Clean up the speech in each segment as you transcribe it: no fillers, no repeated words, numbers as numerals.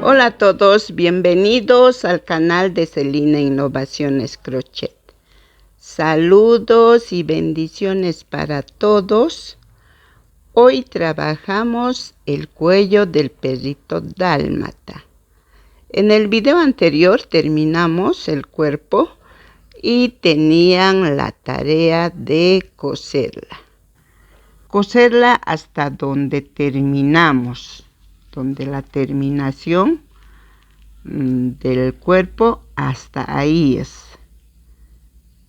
Hola a todos, bienvenidos al canal de Celina Innovaciones Crochet. Saludos y bendiciones para todos. Hoy trabajamos el cuello del perrito dálmata. En el video anterior terminamos el cuerpo y tenían la tarea de coserla. Coserla hasta donde terminamos. Donde la terminación del cuerpo hasta ahí es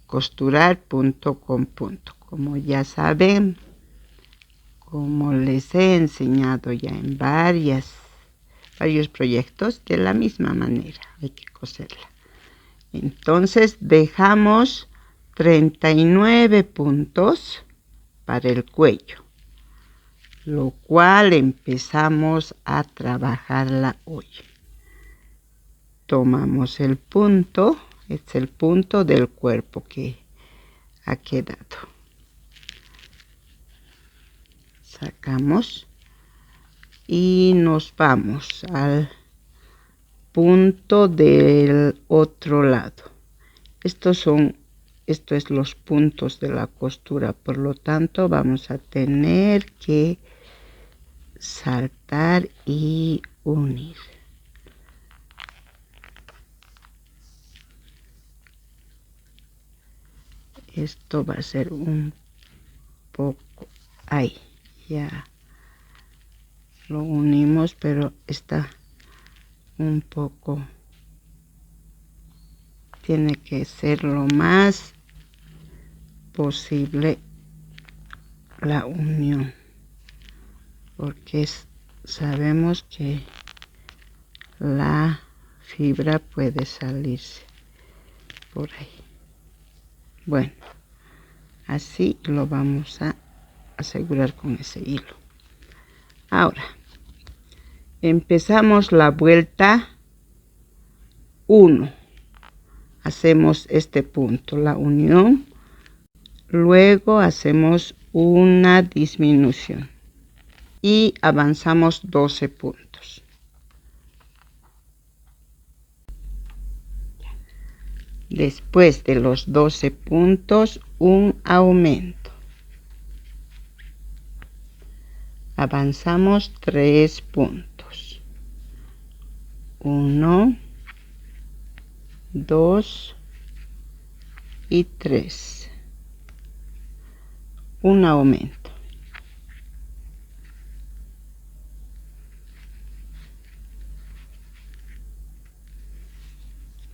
costurar punto con punto, como ya saben, como les he enseñado ya en varios proyectos. De la misma manera hay que coserla. Entonces dejamos 39 puntos para el cuello, lo cual empezamos a trabajarla hoy. Tomamos el punto, es el punto del cuerpo que ha quedado. Sacamos y nos vamos al punto del otro lado. Esto es los puntos de la costura, por lo tanto vamos a tener que saltar y unir. Esto va a ser un poco, ahí ya lo unimos, pero está un poco, tiene que ser lo más posible la unión, porque sabemos que la fibra puede salirse por ahí. Bueno, así lo vamos a asegurar con ese hilo. Ahora empezamos la vuelta 1. Hacemos este punto, la unión, luego hacemos una disminución y avanzamos 12 puntos. Después de los 12 puntos, un aumento. Avanzamos 3 puntos. 1, 2 y 3. Un aumento.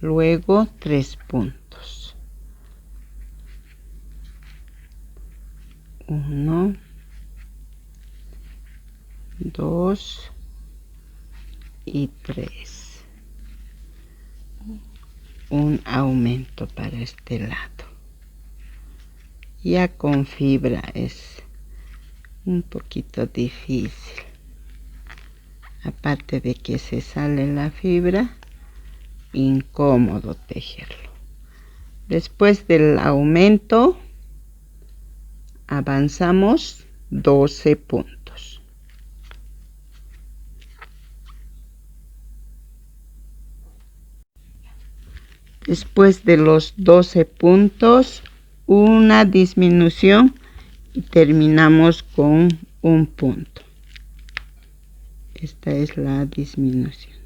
Luego 3 puntos. 1, 2 y 3. Un aumento para este lado. Ya con fibra es un poquito difícil. Aparte de que se sale la fibra, incómodo tejerlo. Después del aumento avanzamos 12 puntos. Después de los 12 puntos, una disminución y terminamos con un punto. Esta es la disminución.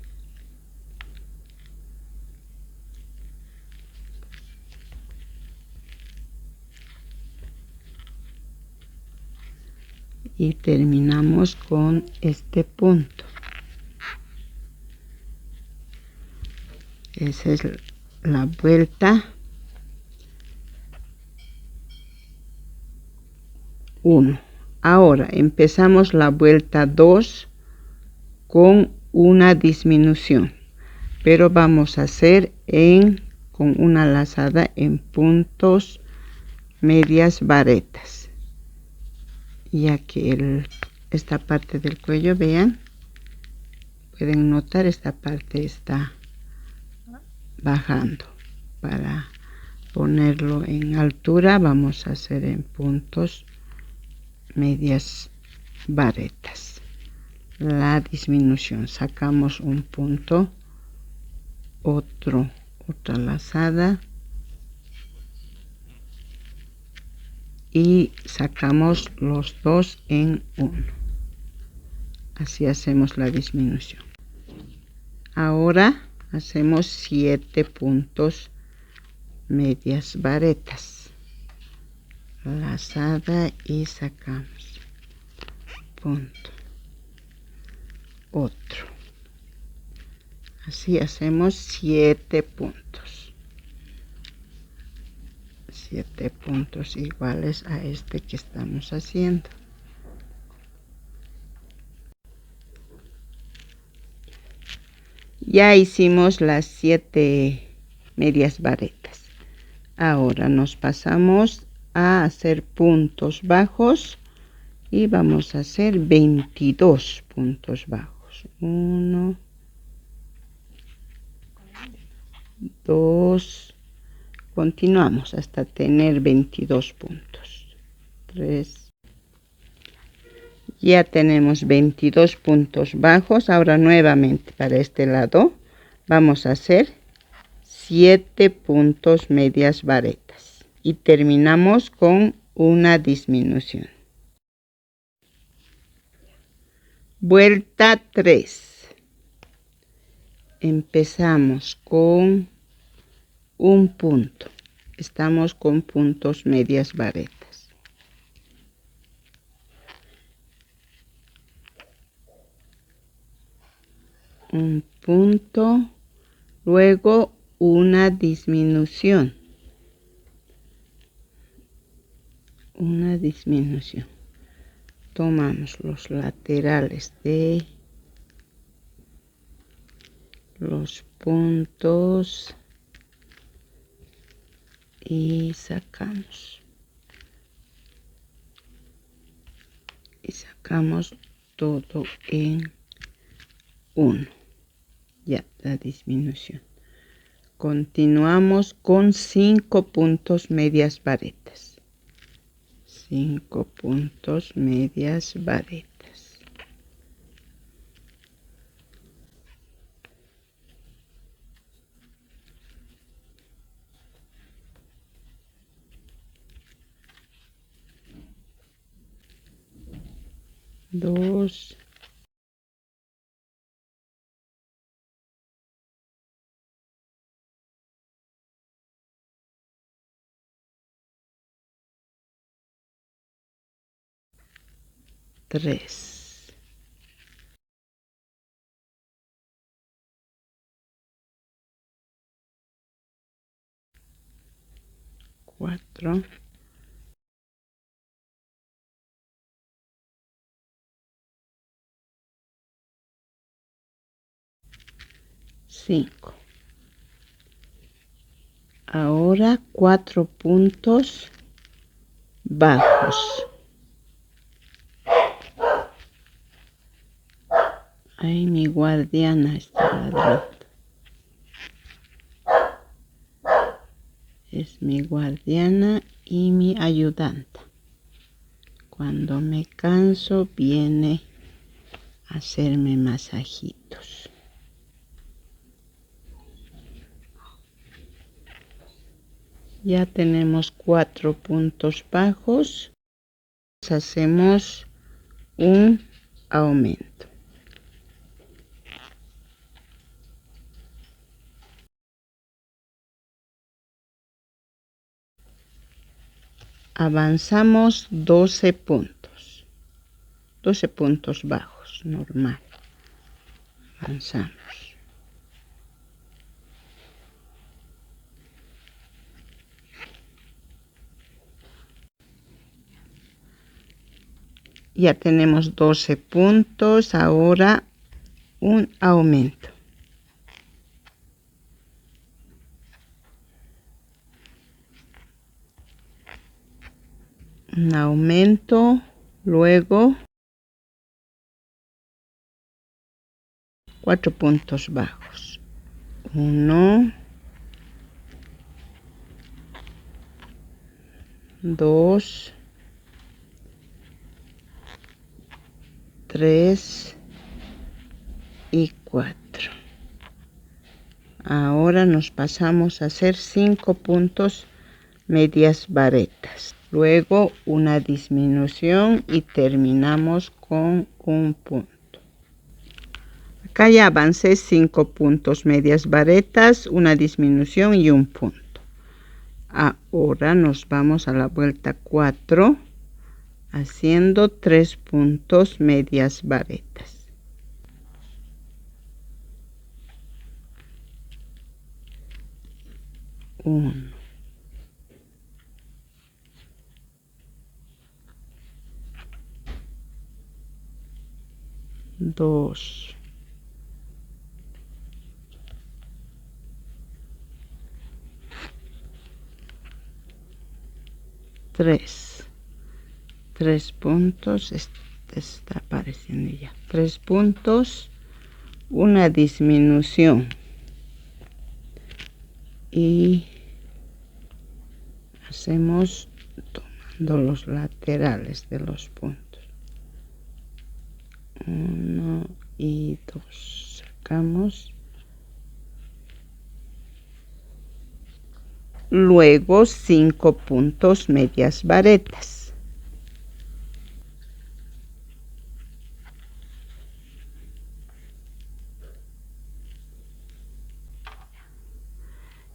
Y terminamos con este punto. Esa es la vuelta 1. Ahora empezamos la vuelta 2 con una disminución, pero vamos a hacer con una lazada en puntos medias varetas, ya que esta parte del cuello, vean, pueden notar, esta parte está bajando. Para ponerlo en altura vamos a hacer en puntos medias varetas. la disminución. Sacamos un punto, otra lazada y sacamos los dos en uno. Así hacemos la disminución. Ahora hacemos 7 puntos medias varetas, lazada y sacamos punto, otro. Así hacemos 7 puntos. 7 puntos iguales a este que estamos haciendo. Ya hicimos las 7 medias varetas. Ahora nos pasamos a hacer puntos bajos y vamos a hacer 22 puntos bajos. 1, 2, continuamos hasta tener 22 puntos. 3. Ya tenemos 22 puntos bajos. Ahora nuevamente para este lado vamos a hacer 7 puntos medias varetas y terminamos con una disminución. Vuelta 3. Empezamos con un punto. Estamos con puntos medias varetas. Un punto, luego una disminución. Una disminución. Tomamos los laterales de los puntos y sacamos. Y sacamos todo en 1. Ya la disminución. Continuamos con 5 puntos medias varetas. 5 puntos medias varetas. Dos. 3. 4. 5. Ahora 4 puntos bajos. Ay, mi guardiana está ladrando. Es mi guardiana y mi ayudante. Cuando me canso viene a hacerme masajitos. Ya tenemos 4 puntos bajos. Hacemos un aumento. Avanzamos 12 puntos. 12 puntos bajos, normal. Avanzamos. Ya tenemos 12 puntos, ahora un aumento. Un aumento, luego 4 puntos bajos. 1, 2, 3, y 4. Ahora nos pasamos a hacer 5 puntos medias varetas, luego una disminución y terminamos con un punto. Acá ya avancé 5 puntos medias varetas, una disminución y un punto. Ahora nos vamos a la vuelta 4 haciendo 3 puntos medias varetas. Uno, dos, tres puntos, está apareciendo ya, 3 puntos, una disminución y hacemos tomando los laterales de los puntos, 1 y 2, sacamos, luego 5 puntos medias varetas.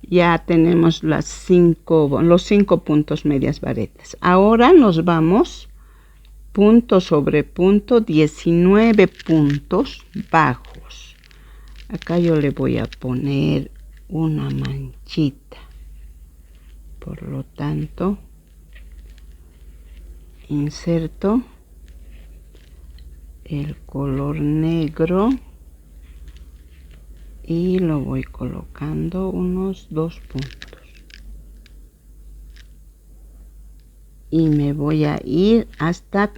Ya tenemos los 5 puntos medias varetas. Ahora nos vamos punto sobre punto, 19 puntos bajos. Acá yo le voy a poner una manchita. Por lo tanto, inserto el color negro y lo voy colocando unos 2 puntos y me voy a ir hasta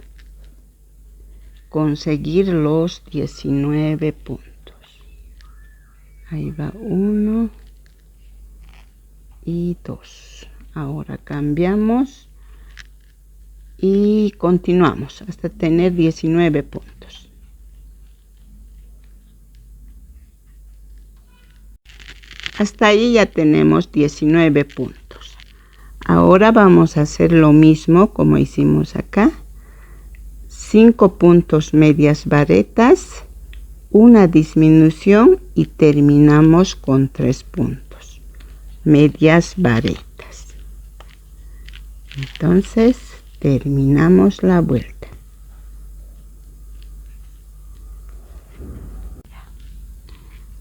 conseguir los 19 puntos. Ahí va 1 y 2. Ahora cambiamos y continuamos hasta tener 19 puntos. Hasta ahí ya tenemos 19 puntos. Ahora vamos a hacer lo mismo como hicimos acá. 5 puntos medias varetas, una disminución y terminamos con 3 puntos medias varetas. Entonces terminamos la vuelta.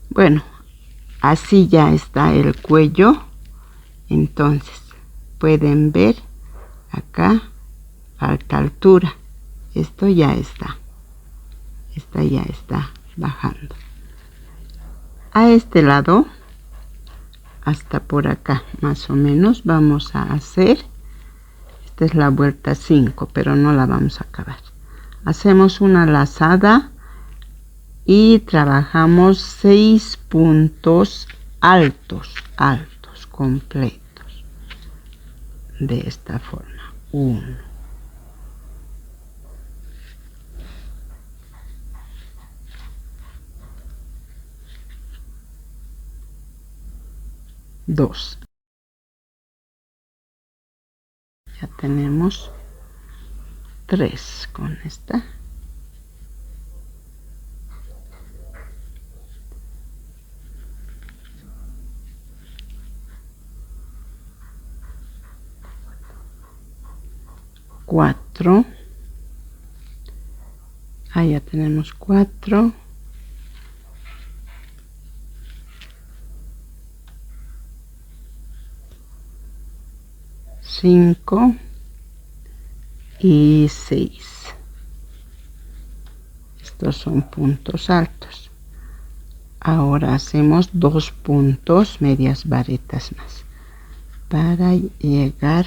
Bueno, así ya está el cuello. Entonces pueden ver acá falta altura. Esto ya está. Esta ya está bajando. A este lado hasta por acá más o menos vamos a hacer. Esta es la vuelta 5, pero no la vamos a acabar. Hacemos una lazada y trabajamos 6 puntos altos completos de esta forma. 1, 2. Ya tenemos 3 con esta. 4. Ahí ya tenemos 4. 5 y 6. Estos son puntos altos. Ahora hacemos 2 puntos medias varetas más para llegar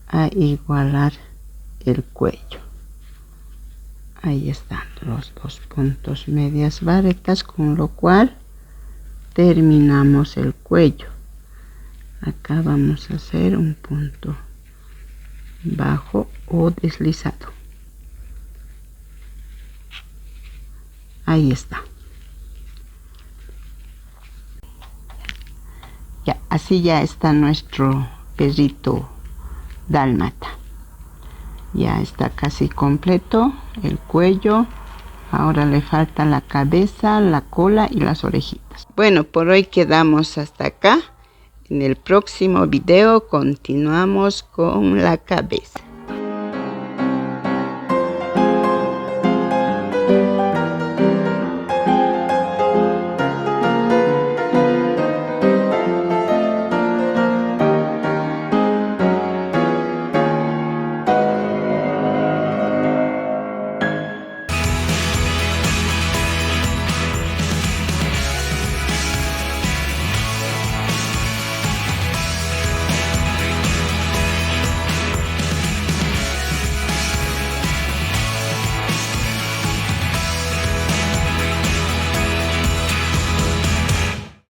a igualar el cuello. Ahí están los 2 puntos medias varetas, con lo cual terminamos el cuello. Acá vamos a hacer un punto bajo o deslizado. Ahí está. Así ya está nuestro perrito dálmata. Ya está casi completo el cuello. Ahora le falta la cabeza, la cola y las orejitas. Bueno, por hoy quedamos hasta acá. En el próximo video continuamos con la cabeza.